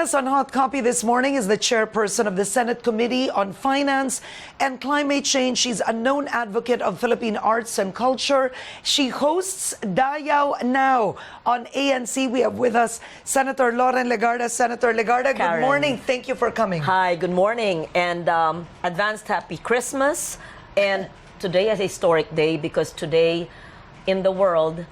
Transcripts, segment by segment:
us on Hot Copy this morning is the chairperson of the Senate Committee on Finance and Climate Change. She's a known advocate of Philippine arts and culture. She hosts Dayaw Now on ANC. We have with us Senator Loren Legarda. Senator Legarda, good morning. Thank you for coming. Hi, good morning, and advanced happy Christmas. And today is a historic day because today in the world,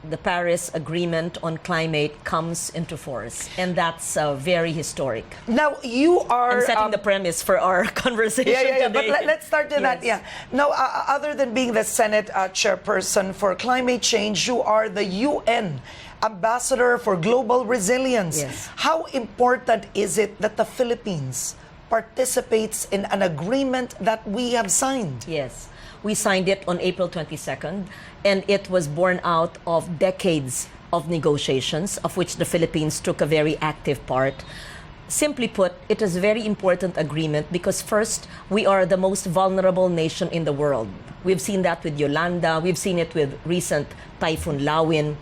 the Paris Agreement on climate comes into force, and that's very historic. Now, you are... I'm setting the premise for our conversation today. But let's start with that, Now, other than being the Senate chairperson for climate change, you are the UN Ambassador for Global Resilience. Yes. How important is it that the Philippines participates in an agreement that we have signed? Yes. We signed it on April 22nd, and it was born out of decades of negotiations, of which the Philippines took a very active part. Simply put, it is a very important agreement because first, we are the most vulnerable nation in the world. We've seen that with Yolanda, we've seen it with recent Typhoon Lawin.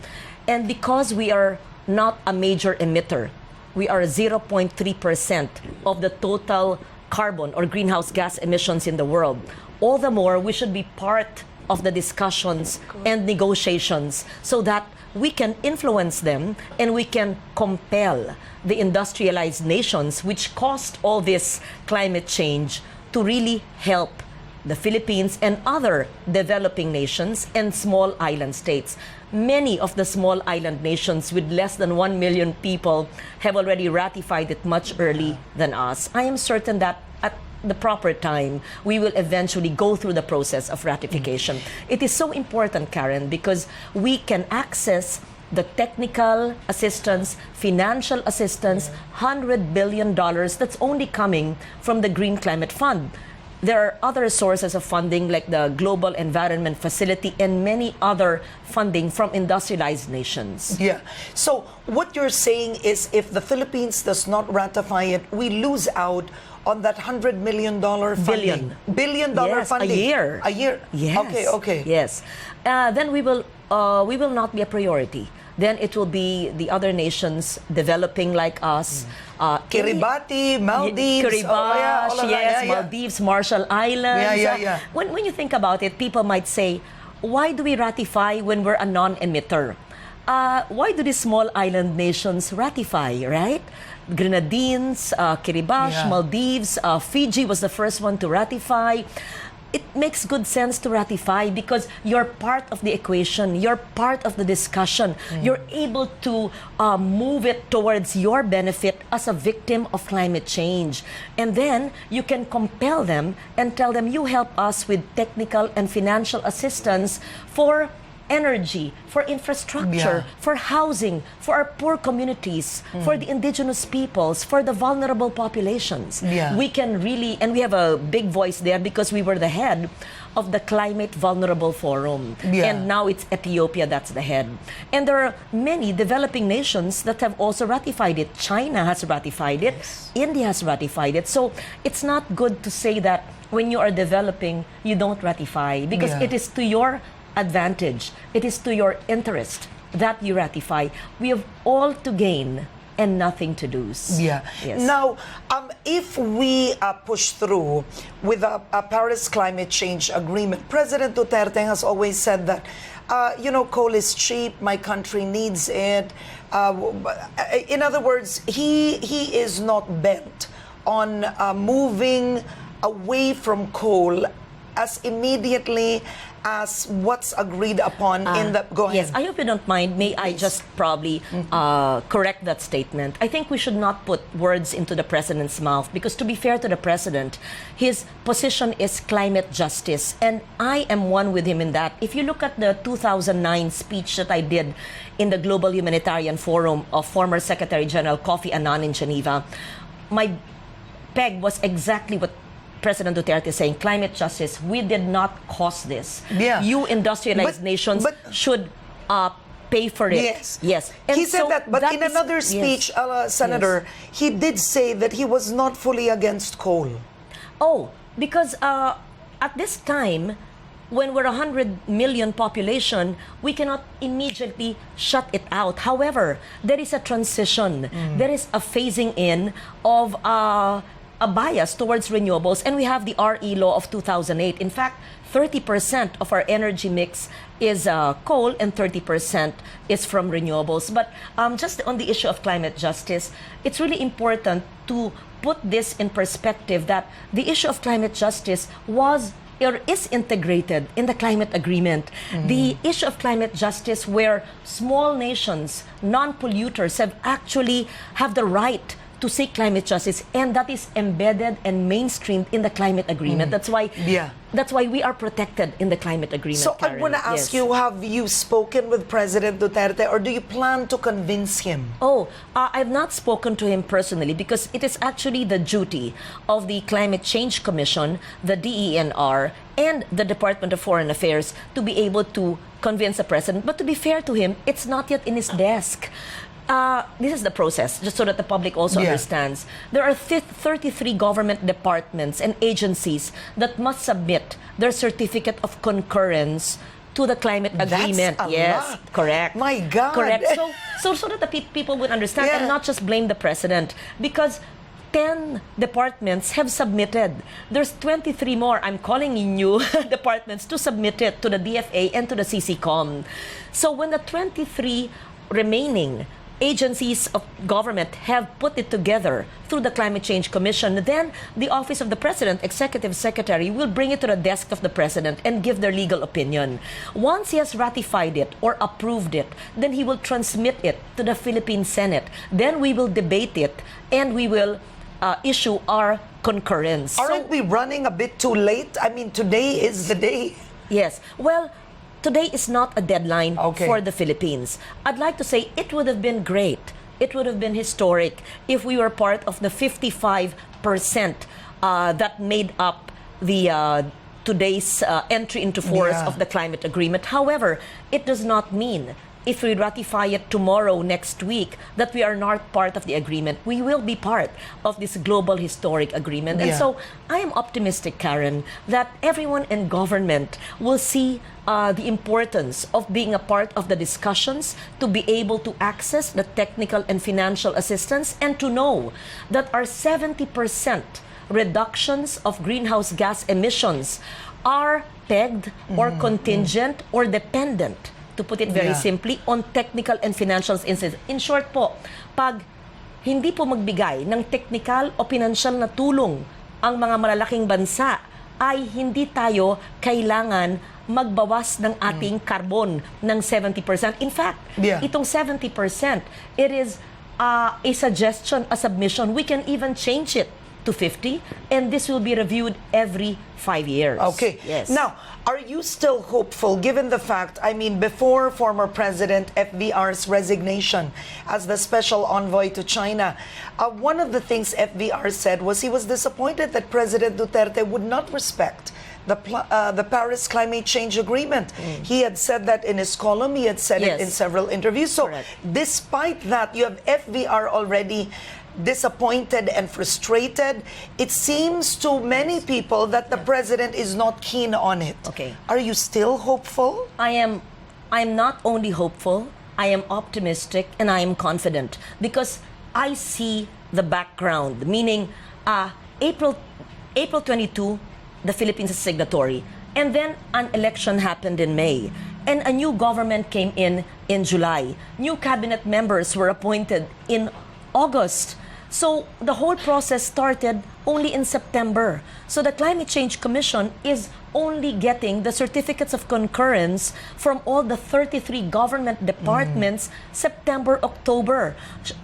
And because we are not a major emitter, we are 0.3% of the total carbon or greenhouse gas emissions in the world. All the more, we should be part of the discussions and negotiations so that we can influence them and we can compel the industrialized nations which caused all this climate change to really help the Philippines and other developing nations and small island states. Many of the small island nations with less than 1 million people have already ratified it much early than us. I am certain that at the proper time, we will eventually go through the process of ratification. It is so important, Karen, because we can access the technical assistance, financial assistance, $100 billion that's only coming from the Green Climate Fund. There are other sources of funding like the Global Environment Facility and many other funding from industrialized nations. Yeah. So what you're saying is if the Philippines does not ratify it, we lose out on that $100 million funding. Billion dollar yes, funding. A year. A year. Yes. Okay. Yes. Then we will not be a priority. Then it will be the other nations developing like us. Kiribati, Maldives. Kiribati, Maldives, Marshall Islands. When you think about it, people might say, why do we ratify when we're a non-emitter? Why do these small island nations ratify, right? Grenadines, Kiribati, Maldives, Fiji was the first one to ratify. It makes good sense to ratify because you're part of the equation, you're part of the discussion, you're able to move it towards your benefit as a victim of climate change. And then you can compel them and tell them, you help us with technical and financial assistance for energy, for infrastructure, for housing, for our poor communities, for the indigenous peoples, for the vulnerable populations. We can really, and we have a big voice there because we were the head of the Climate Vulnerable Forum. And now it's Ethiopia that's the head. And there are many developing nations that have also ratified it. China has ratified it. India has ratified it. So it's not good to say that when you are developing, you don't ratify because it is to your advantage. It is to your interest that you ratify. We have all to gain and nothing to lose. Now, if we push through with a Paris climate change agreement, President Duterte has always said that, coal is cheap, my country needs it. In other words, he is not bent on moving away from coal as immediately as what's agreed upon in the... Go ahead. Yes, I hope you don't mind. May I just probably correct that statement? I think we should not put words into the president's mouth because to be fair to the president, his position is climate justice. And I am one with him in that. If you look at the 2009 speech that I did in the Global Humanitarian Forum of former Secretary General Kofi Annan in Geneva, my peg was exactly what President Duterte is saying, climate justice, we did not cause this. You industrialized nations should pay for it. Yes. And he said that, but in another speech, Senator, he did say that he was not fully against coal. Oh, because at this time, when we're 100 million population, we cannot immediately shut it out. However, there is a transition. There is a phasing in of a bias towards renewables, and we have the RE law of 2008. In fact, 30% of our energy mix is coal and 30% is from renewables. But just on the issue of climate justice, it's really important to put this in perspective that the issue of climate justice was or is integrated in the climate agreement. The issue of climate justice where small nations, non-polluters have the right to seek climate justice, and that is embedded and mainstreamed in the climate agreement. That's why we are protected in the climate agreement. So Karen. I want to ask Yes. you, have you spoken with President Duterte, or do you plan to convince him? I've not spoken to him personally because it is actually the duty of the Climate Change Commission, the DENR, and the Department of Foreign Affairs to be able to convince the president. But to be fair to him, it's not yet in his desk. This is the process, just so that the public also understands. There are 33 government departments and agencies that must submit their certificate of concurrence to the climate agreement. That's a Yes, lot. correct. My God. Correct. So that the people would understand and not just blame the president, because 10 departments have submitted. There's 23 more. I'm calling in you departments to submit it to the DFA and to the CCCOM. So when the 23 remaining agencies of government have put it together through the Climate Change Commission, then the Office of the President, Executive Secretary, will bring it to the desk of the President and give their legal opinion. Once he has ratified it or approved it, then he will transmit it to the Philippine Senate. Then we will debate it and we will issue our concurrence. Aren't we running a bit too late? I mean, today is the day. Yes. Well, today is not a deadline for the Philippines. I'd like to say it would have been great. It would have been historic if we were part of the 55% that made up the today's entry into force of the climate agreement. However, it does not mean if we ratify it tomorrow, next week, that we are not part of the agreement. We will be part of this global historic agreement. And so I am optimistic, Karen, that everyone in government will see the importance of being a part of the discussions, to be able to access the technical and financial assistance, and to know that our 70% reductions of greenhouse gas emissions are pegged or contingent or dependent, to put it very simply, on technical and financial instances. In short po, pag hindi po magbigay ng technical o financial na tulong ang mga malalaking bansa, ay hindi tayo kailangan magbawas ng ating carbon ng 70%. In fact, itong 70%, it is a suggestion, a submission. We can even change it to 50, and this will be reviewed every 5 years. Okay. Yes. Now, are you still hopeful, given the fact, I mean, before former President FVR's resignation as the special envoy to China, one of the things FVR said was he was disappointed that President Duterte would not respect the Paris Climate Change Agreement. He had said that in his column, he had said it in several interviews. So, despite that, you have FVR already disappointed and frustrated. It seems to many people that the president is not keen on it. Okay. Are you still hopeful? I'm not only hopeful, I am optimistic and I am confident because I see the background, meaning April 22, the Philippines is signatory, and then an election happened in May. And a new government came in July. New cabinet members were appointed in August. So the whole process started only in September. So the Climate Change Commission is only getting the certificates of concurrence from all the 33 government departments September, October.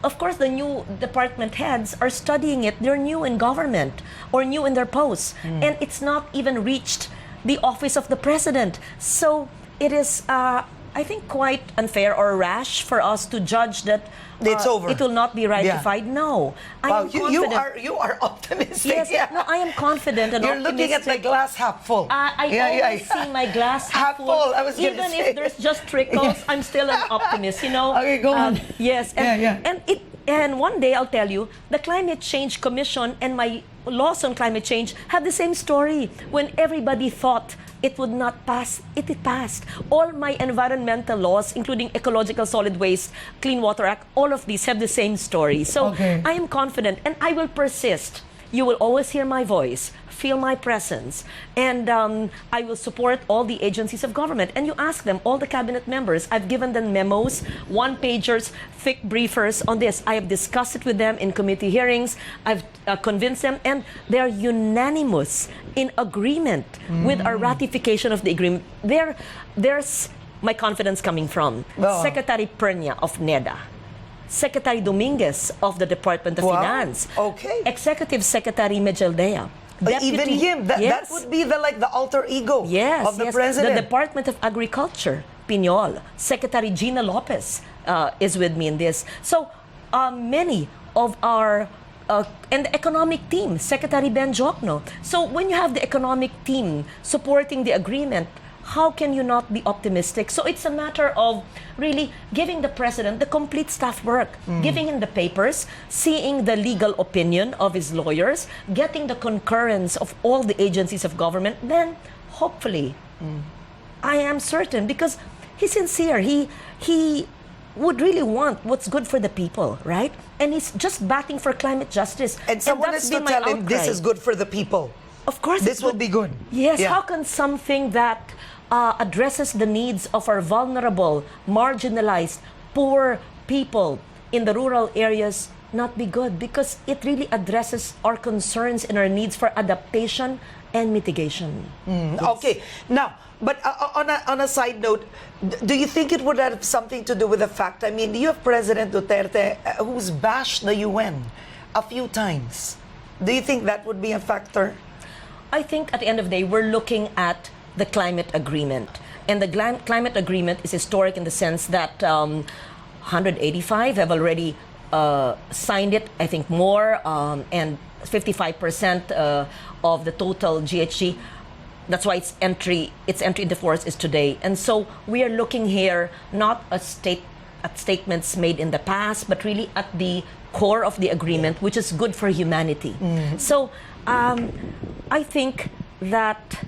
Of course, the new department heads are studying it. They're new in government or new in their posts. And it's not even reached the office of the president. So it is, I think, quite unfair or rash for us to judge that it's over. It will not be ratified. No, I am confident. You are optimistic. Yes, no, I am confident and You're optimistic. looking at the glass half full. I always see my glass half full. I was gonna Even say. if there's just trickles, I'm still an optimist. You know. Okay, go on. Yes, and one day I'll tell you, the Climate Change Commission and my laws on climate change have the same story. When everybody thought it would not pass. It passed. All my environmental laws, including Ecological Solid Waste, Clean Water Act, all of these have the same story. So I am confident, and I will persist. You will always hear my voice, feel my presence, and I will support all the agencies of government. And you ask them, all the cabinet members, I've given them memos, one-pagers, thick briefers on this. I have discussed it with them in committee hearings. I've convinced them, and they're unanimous in agreement with our ratification of the agreement. There's my confidence coming from Secretary Pernia of NEDA, Secretary Dominguez of the Department of Finance, Executive Secretary Mejeldea, even him, that would be the alter ego of the president. The Department of Agriculture, Piñol, Secretary Gina Lopez is with me in this. So many of our and the economic team, Secretary Ben Jokno. So when you have the economic team supporting the agreement, how can you not be optimistic? So it's a matter of really giving the president the complete staff work, giving him the papers, seeing the legal opinion of his lawyers, getting the concurrence of all the agencies of government. Then, hopefully, I am certain, because he's sincere. He would really want what's good for the people, right? And he's just batting for climate justice. And someone has to tell him this is good for the people. Of course, this will be good. Yes. How can something that addresses the needs of our vulnerable, marginalized, poor people in the rural areas not be good? Because it really addresses our concerns and our needs for adaptation and mitigation. Yes. Okay. Now, but on a side note, do you think it would have something to do with the fact, I mean, you have President Duterte who's bashed the UN a few times. Do you think that would be a factor? I think at the end of the day, we're looking at the climate agreement. And the climate agreement is historic in the sense that 185 have already signed it, I think more, and 55% of the total GHG. That's why its entry into force is today. And so we are looking here not at statements made in the past, but really at the core of the agreement, which is good for humanity. So I think that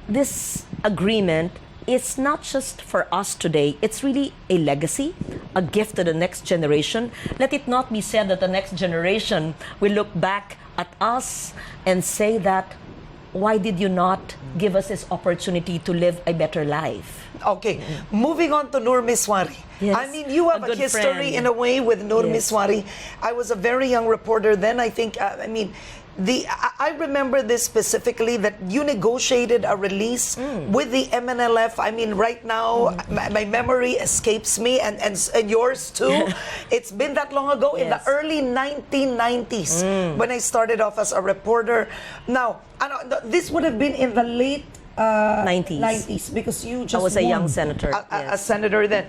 this agreement is not just for us today. It's really a legacy, a gift to the next generation. Let it not be said that the next generation will look back at us and say that, why did you not give us this opportunity to live a better life? Okay, moving on to Nur Misuari. Yes, I mean, you have a history friend. In a way with Nur Misuari. I was a very young reporter then. I think, I remember this specifically, that you negotiated a release with the MNLF. I mean, right now, my memory escapes me, and yours too. It's been that long ago, in the early 1990s, when I started off as a reporter. Now, this would have been in the late 90s, because you just I was a young senator. A senator then.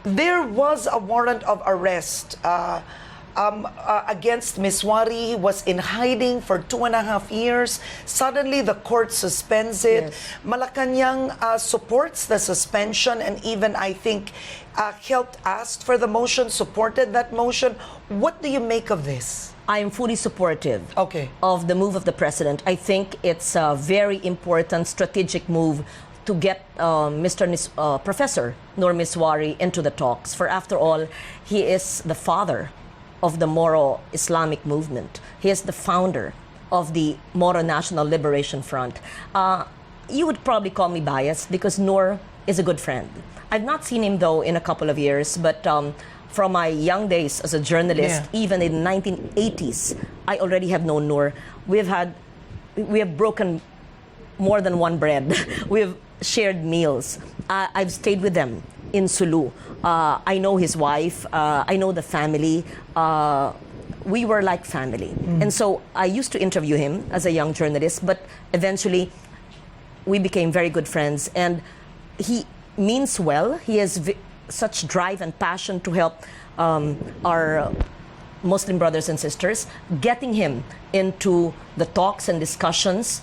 There was a warrant of arrest against Misuari. He was in hiding for 2.5 years. Suddenly, the court suspends it. Malacanang supports the suspension, and even, I think, helped ask for the motion, supported that motion. What do you make of this? I am fully supportive of the move of the president. I think it's a very important strategic move to get Professor Nur Misuari into the talks. For after all, he is the father of the Moro Islamic movement. He is the founder of the Moro National Liberation Front. You would probably call me biased because Nur is a good friend. I've not seen him, though, in a couple of years, but from my young days as a journalist, even in the 1980s, I already have known Nur. We have broken more than one bread. We have shared meals. I've stayed with them in Sulu. I know his wife. I know the family. We were like family. And so I used to interview him as a young journalist, but eventually we became very good friends. And he means well. He has such drive and passion to help our Muslim brothers and sisters. Getting him into the talks and discussions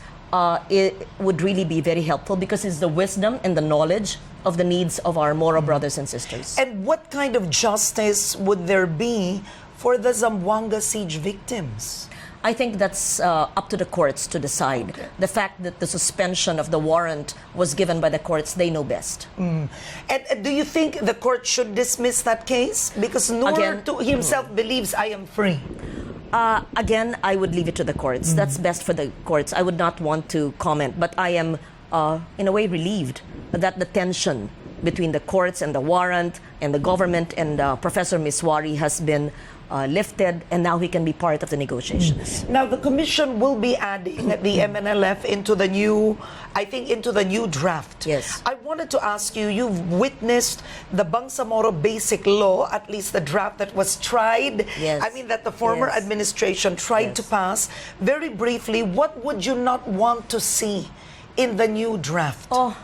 it would really be very helpful, because it's the wisdom and the knowledge of the needs of our Moro brothers and sisters. And what kind of justice would there be for the Zamboanga siege victims? I think that's up to the courts to decide. Okay. The fact that the suspension of the warrant was given by the courts, they know best. And do you think the court should dismiss that case? Because Noor Again, to himself believes I am free. Again, I would leave it to the courts. That's best for the courts. I would not want to comment, but I am, in a way, relieved that the tension between the courts and the warrant and the government and Professor Misuari has been lifted, and now he can be part of the negotiations. Now, the commission will be adding the MNLF into the new, I think, into the new draft. Yes. I wanted to ask you, you've witnessed the Bangsamoro Basic Law, at least the draft that was tried. Yes. I mean, that the former Yes. administration tried to Yes. pass. Very briefly, what would you not want to see in the new draft? Oh,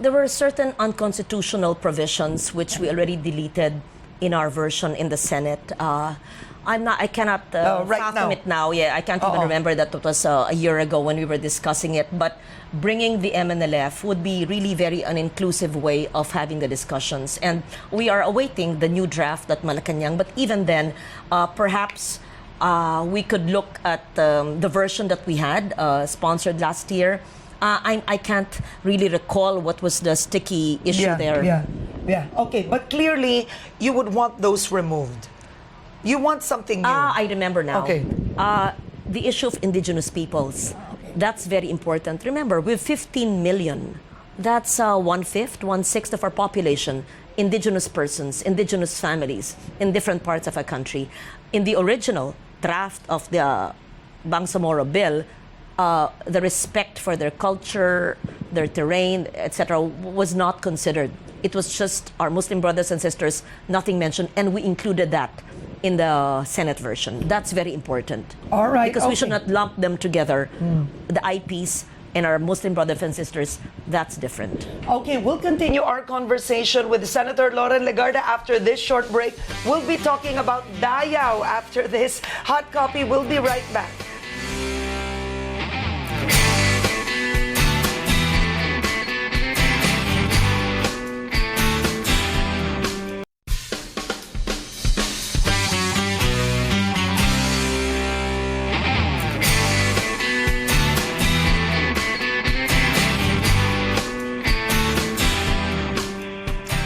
there were certain unconstitutional provisions which we already deleted in our version in the Senate. I cannot right fathom now. it now. Yeah, I can't even remember that it was a year ago when we were discussing it. But bringing the MNLF would be really very an inclusive way of having the discussions. And we are awaiting the new draft at Malacanang. But even then, perhaps we could look at the version that we had sponsored last year. I can't really recall what was the sticky issue there. Yeah. Okay, but clearly you would want those removed. You want something new. I remember now. Okay. The issue of indigenous peoples. That's very important. Remember, we have 15 million. That's 1/5, 1/6 of our population. Indigenous persons, indigenous families in different parts of our country. In the original draft of the Bangsamoro bill, the respect for their culture, their terrain, etc., was not considered. It was just our Muslim brothers and sisters, nothing mentioned, and we included that in the Senate version. That's very important. All right. Because we should not lump them together. The IPs and our Muslim brothers and sisters, that's different. Okay, we'll continue our conversation with Senator Loren Legarda after this short break. We'll be talking about Dayaw after this. Hot Copy, we'll be right back.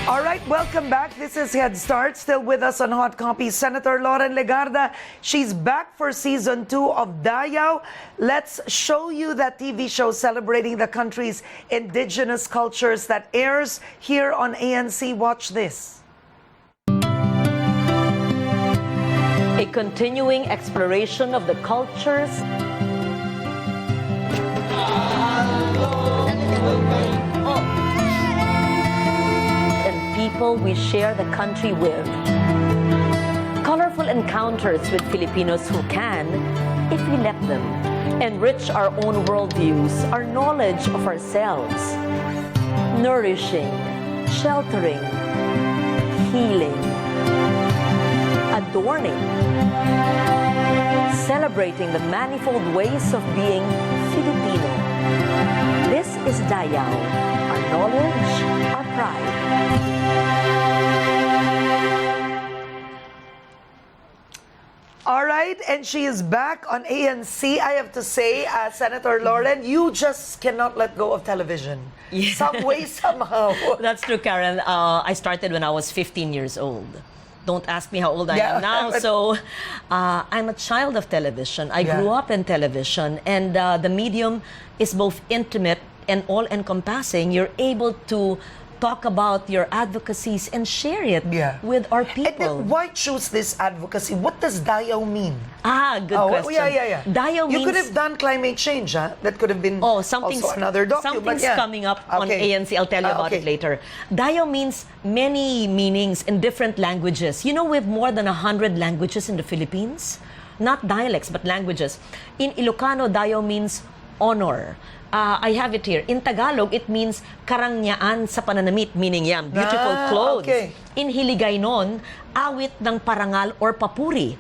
All right, welcome back. This is Headstart. Still with us on Hot Copy, Senator Loren Legarda. She's back for season 2 of Dayaw. Let's show you that TV show celebrating the country's indigenous cultures that airs here on ANC. Watch this. A continuing exploration of the cultures and people we share the country with. Colorful encounters with Filipinos who can, if we let them, enrich our own worldviews, our knowledge of ourselves. Nourishing, sheltering, healing, adorning, celebrating the manifold ways of being Filipino. This is Dayaw, our knowledge, our pride. All right, and she is back on ANC. I have to say, Senator Loren, you just cannot let go of television. Yeah. Some way, somehow. That's true, Karen. I started when I was 15 years old. Don't ask me how old I Yeah. am now. So I'm a child of television. I grew up in television, and the medium is both intimate and all-encompassing. You're able to talk about your advocacies and share it with our And people. then why choose this advocacy? What does Dayaw mean? Good question. Yeah. Dayaw You means... could have done climate change, huh? That could have been something's, also another document. something's coming up on ANC. I'll tell you about it later. Dayaw means many meanings in different languages. You know, we have more than 100 languages in the Philippines. Not dialects, but languages. In Ilocano, Dayaw means honor. I have it here. In Tagalog, it means karangyaan sa pananamit, meaning yan, beautiful clothes. Okay. In Hiligaynon, awit ng parangal or papuri.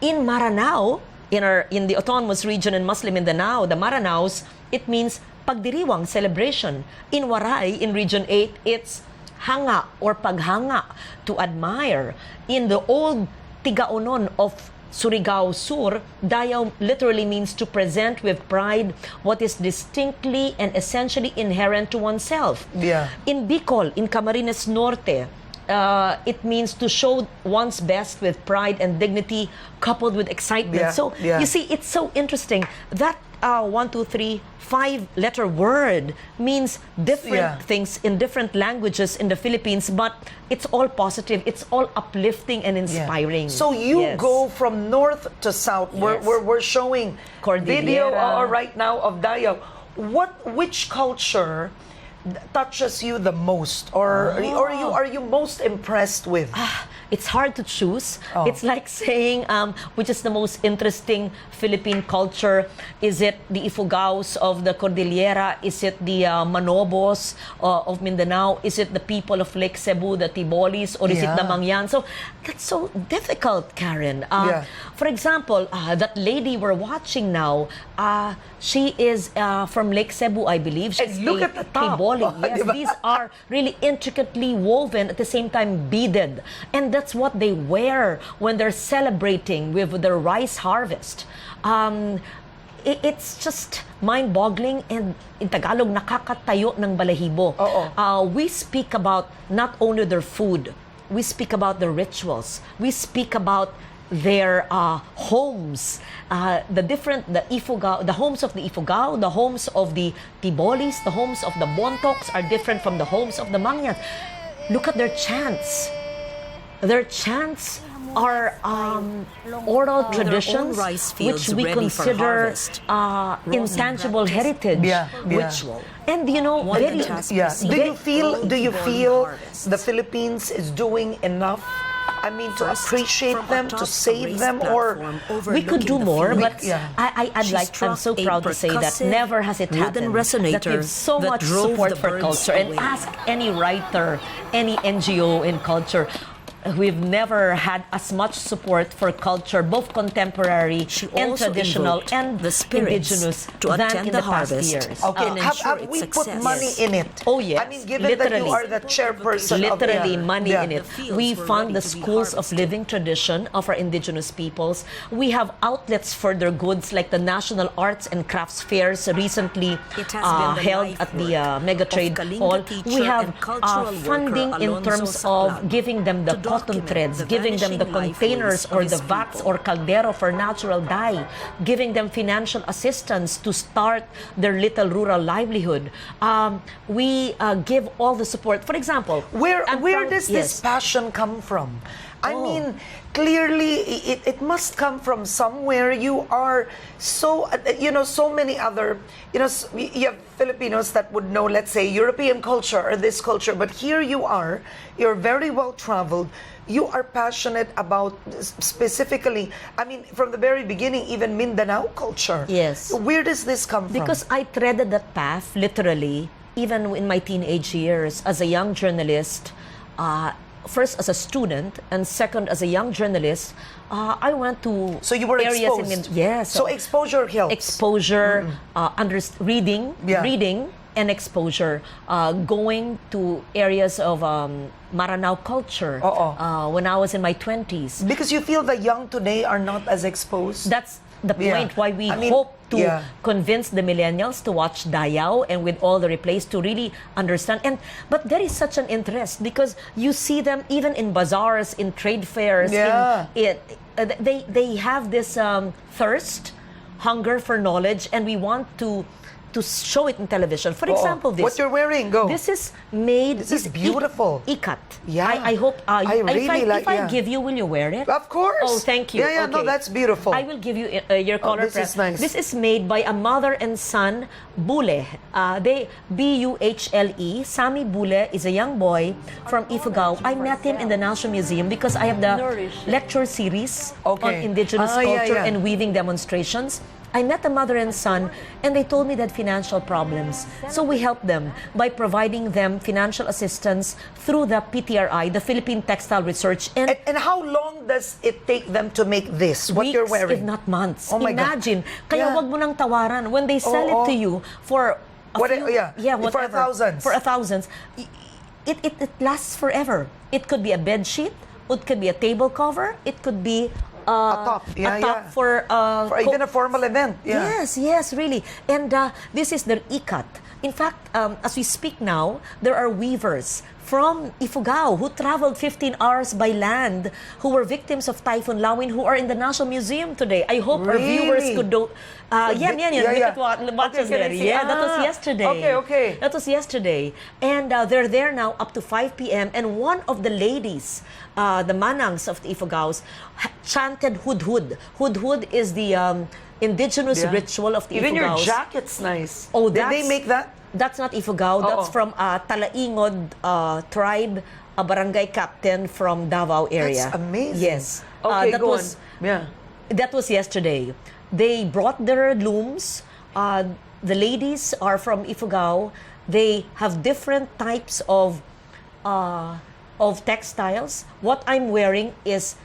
In Maranao, in the autonomous region in Muslim Mindanao, the Maranaos, it means pagdiriwang, celebration. In Waray, in Region 8, it's hanga or paghanga, to admire. In the old Tigaonon of Surigao Sur, Dayaw literally means to present with pride what is distinctly and essentially inherent to oneself. Yeah. In Bicol, in Camarines Norte, it means to show one's best with pride and dignity coupled with excitement. Yeah, So yeah. you see, it's so interesting. That 1, 2, 3, 5-letter word means different Yeah. things in different languages in the Philippines, but it's all positive. It's all uplifting and inspiring. So you Yes. go from north to south. Yes. We're showing video Cordillera. right now of Dayaw. Which culture touches you the most, or are you most impressed with? It's hard to choose. Oh. It's like saying, which is the most interesting Philippine culture? Is it the Ifugaos of the Cordillera? Is it the Manobos of Mindanao? Is it the people of Lake Cebu, the Tibolis? Or is it Yeah. the Mangyan? So that's so difficult, Karen. Yeah. For example, that lady we're watching now, she is from Lake Cebu, I believe. She's And look a at the top. Tiboli. Oh, Yes, diba? these are really intricately woven, at the same time beaded. And that's what they wear when they're celebrating with their rice harvest. It's just mind-boggling, and in Tagalog, nakakatayo ng balahibo. Oo. We speak about not only their food, we speak about their rituals, we speak about their homes, the Ifugao, the homes of the Ifugao, the homes of the Tibolis, the homes of the Bontocs are different from the homes of the Mangyans. Look at their chants. Their chants are oral traditions rice which fields we ready for consider harvest. intangible heritage. Yeah. Ritual. And you know, One very, that has Yeah. preceded Do you world feel harvests. the Philippines is doing enough? I mean, to First, appreciate from them, atop to save a them, raised or platform we could do overlooking the more, field, but Yeah. I'm she I'm so struck proud to say that percussive never has it wooden happened resonator that gives so that much drove support the for birds culture. And away. ask any writer, any NGO in culture. We've never had as much support for culture, both contemporary She and also traditional invoked and the spirits indigenous to than attend in the the past harvest. years. Okay, and have ensure we its put success. money in it? Oh, yes. I mean, given that you Literally. are the chairperson Literally of money Yeah. in it. The fields We were fund ready the to be schools of harvested. living tradition of our indigenous peoples. We have outlets for their goods like the National Arts and Crafts Fairs recently It has been the held at the Mega of Trade Kalinga Hall. teacher We have and cultural funding worker in Alonzo terms Saclan of giving them the to cotton document threads, the giving them the vanishing containers life ways or of the his vats people. or caldero for natural dye, giving them financial assistance to start their little rural livelihood. We give all the support. For example, Where I'm where proud- does this yes. passion come from? I Oh. mean, clearly it must come from somewhere. You are so so many other you have Filipinos that would know, let's say, European culture or this culture, but here you are. You're very well traveled. You are passionate about specifically. I mean, from the very beginning, even Mindanao culture. Yes. Where does this come from? Because I treaded that path literally, even in my teenage years, as a young journalist. First as a student, and second as a young journalist, I went to So you were areas exposed. yes. So exposure helps. Exposure, reading, Yeah. reading, and exposure. Going to areas of Maranao culture when I was in my 20s. Because you feel the young today are not as exposed. That's the Yeah. point why we I mean, hope to yeah. convince the millennials to watch Dayaw and with all the replays to really understand. But there is such an interest because you see them even in bazaars, in trade fairs. Yeah. They have this thirst, hunger for knowledge, and we want to show it in television. For example, this. What you're wearing, go. This is made. This is beautiful. Ikat. Yeah. I hope. I really like- If I yeah. give you, will you wear it? Of course. Oh, thank you. Yeah, no, Okay. that's beautiful. I will give you your color this is press. nice. This is made by a mother and son, Bule. They Buhle. Sami Bule is a young boy from Ifugao. I met him in the National Museum because I have the lecture series on Okay. indigenous Yeah, culture yeah. and weaving demonstrations. I met a mother and son, and they told me that financial problems. So we helped them by providing them financial assistance through the PTRI, the Philippine Textile Research, and And how long does it take them to make this? What weeks, you're wearing? if not months. Oh my God. Imagine. Kaya Yeah. wag mo nang tawaran. When they sell Oo. it to you for a What- few, yeah. For whatever, thousands. For thousands, it lasts forever. It could be a bed sheet. It could be a table cover. It could be top, yeah, a top yeah. for even a formal event. Yeah. Yes, really. And this is their ikat. In fact, as we speak now, there are weavers from Ifugao who traveled 15 hours by land, who were victims of Typhoon Lawin, who are in the National Museum today. I hope our viewers could do. Yan. Yeah. Watch us Okay, can I there. see? Yeah, that was yesterday. Okay. That was yesterday. And they're there now up to 5 p.m. And one of the ladies, the manangs of the Ifugaos, chanted hudhud. Hudhud is the indigenous ritual of the Even your Ifugaos. jacket's nice. Oh, Did they make that? That's not Ifugao. That's from Talaingod tribe, a barangay captain from Davao area. That's amazing. Yes. Okay, that go was, on. Yeah. That was yesterday. They brought their looms. The ladies are from Ifugao. They have different types of textiles. What I'm wearing is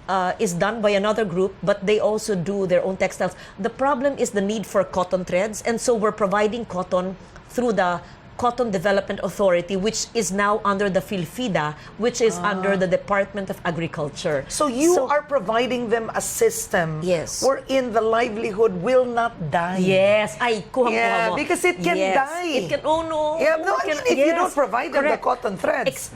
done by another group, but they also do their own textiles. The problem is the need for cotton threads, and so we're providing cotton through the Cotton Development Authority, which is now under the PhilFida, which is under the Department of Agriculture. So you are providing them a system wherein the livelihood will not die. Yes. Ay, kuha mo. Because it can die. It can, oh no. Yeah, no, I mean, if you don't provide them the cotton threads.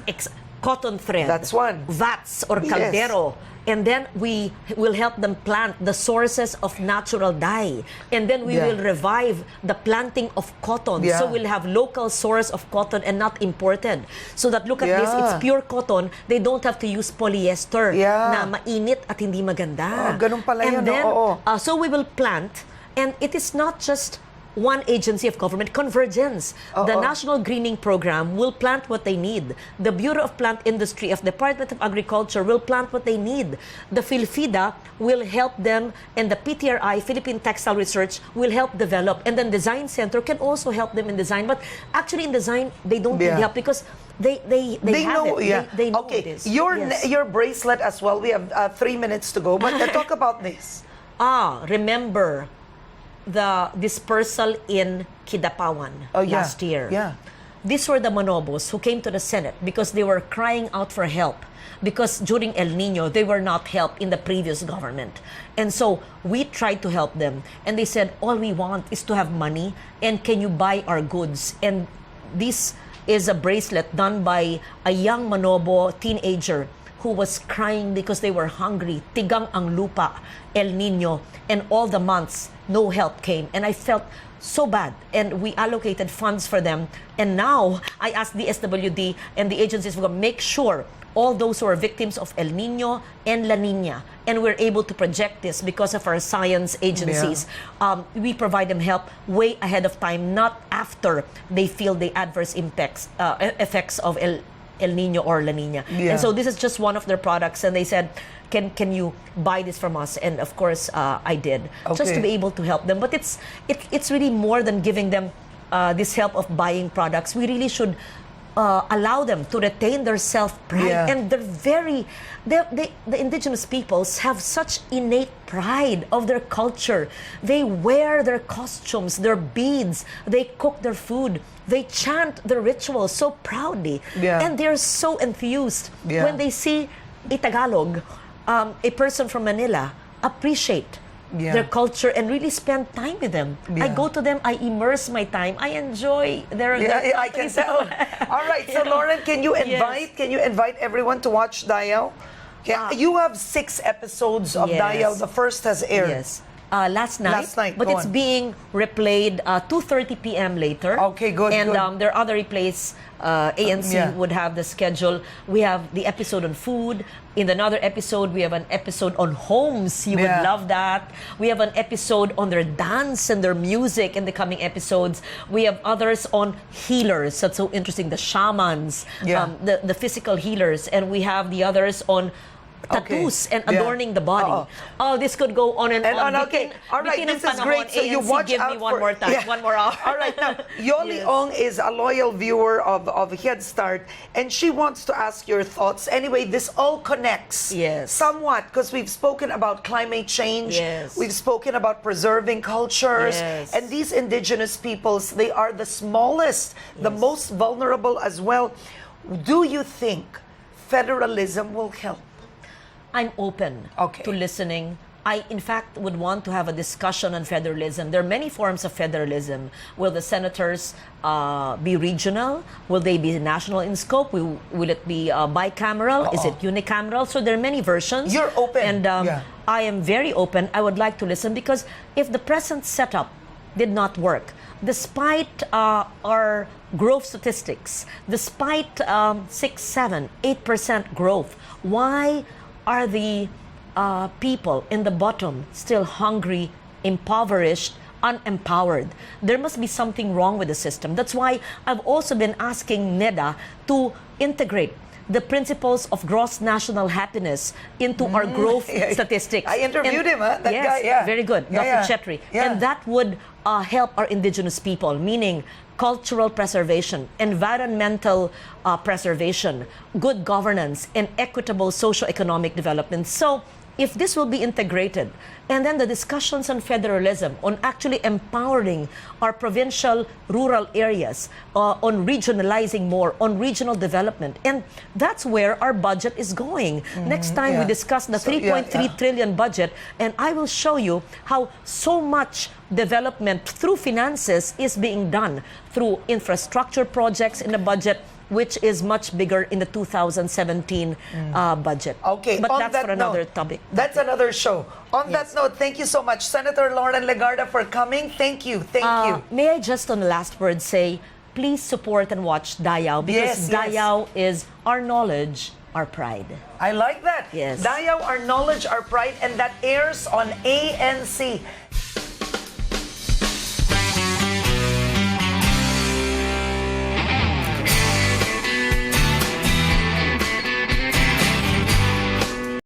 Cotton thread. That's one. Vats or caldero. And then we will help them plant the sources of natural dye. And then we will revive the planting of cotton. Yeah. So we'll have local source of cotton and not imported. So that, look at this, it's pure cotton. They don't have to use polyester na mainit at hindi maganda. Ganun pala yun. And then, so we will plant. And it is not just one agency of government, Convergence. The National Greening Program will plant what they need. The Bureau of Plant Industry of Department of Agriculture will plant what they need. The PhilFida will help them, and the PTRI, Philippine Textile Research, will help develop. And then Design Center can also help them in design. But actually in design, they don't need help because they have know, it. They know okay. this. Your bracelet as well. We have 3 minutes to go. But talk about this. Remember the dispersal in Kidapawan last year. Yeah. These were the Manobos who came to the Senate because they were crying out for help. Because during El Nino, they were not helped in the previous government. And so we tried to help them. And they said, all we want is to have money and can you buy our goods? And this is a bracelet done by a young Manobo teenager who was crying because they were hungry. Tigang ang lupa, El Nino, and all the months, no help came. And I felt so bad. And we allocated funds for them. And now, I asked the SWD and the agencies to make sure all those who are victims of El Nino and La Nina, and we're able to project this because of our science agencies. We provide them help way ahead of time, not after they feel the adverse effects of El Nino or La Nina. And so this is just one of their products, and they said, can you buy this from us? And of course, I did, just to be able to help them. But it's really more than giving them this help of buying products. We really should allow them to retain their self-pride. And the indigenous peoples have such innate pride of their culture. They wear their costumes, their beads, they cook their food, they chant their rituals so proudly. And they're so enthused when they see a Tagalog, a person from Manila, appreciate their culture and really spend time with them. I go to them, I immerse my time, I enjoy their I can tell. All right, so Loren, can you invite everyone to watch Dial? You have 6 episodes of Dial. The first has aired. Last night, but it's being replayed 2:30 p.m. later. Okay, good. And there are other replays. ANC would have the schedule. We have the episode on food. In another episode, we have an episode on homes. You would love that. We have an episode on their dance and their music in the coming episodes. We have others on healers. That's so interesting. The shamans, the physical healers. And we have the others on tattoos and adorning the body. This could go on and on. All right, this is great. So you watch give out me one more time, one more hour. All right, now, Yoli Ong is a loyal viewer of Headstart, and she wants to ask your thoughts. Anyway, this all connects somewhat, because we've spoken about climate change. We've spoken about preserving cultures. And these indigenous peoples, they are the smallest, the most vulnerable as well. Do you think federalism will help? I'm open Okay. to listening. I, in fact, would want to have a discussion on federalism. There are many forms of federalism. Will the senators be regional? Will they be national in scope? Will it be bicameral? Is it unicameral? So there are many versions. You're open. And Yeah. I am very open. I would like to listen because if the present setup did not work, despite our growth statistics, despite 6, 7, 8% growth, why are the people in the bottom still hungry, impoverished, unempowered? There must be something wrong with the system. That's why I've also been asking NEDA to integrate the principles of gross national happiness into our growth statistics. I interviewed him, that yes, guy, yeah. very good, Yeah, Dr. Chetri. yeah. And that would help our indigenous people, meaning cultural preservation, environmental preservation, good governance, and equitable socio-economic development. So if this will be integrated, and then the discussions on federalism, on actually empowering our provincial rural areas, on regionalizing more, on regional development, and that's where our budget is going. Next time we discuss the 3.3 trillion budget, and I will show you how so much development through finances is being done through infrastructure projects in the budget, which is much bigger in the 2017 budget. Okay, but on that's that for another note, topic. That's another show. On that note, thank you so much, Senator Loren Legarda, for coming. Thank you. Thank you. May I just on the last word say, please support and watch Dayao because Yes, yes. Dayao is our knowledge, our pride. I like that. Yes. Dayao, our knowledge, our pride, and that airs on ANC.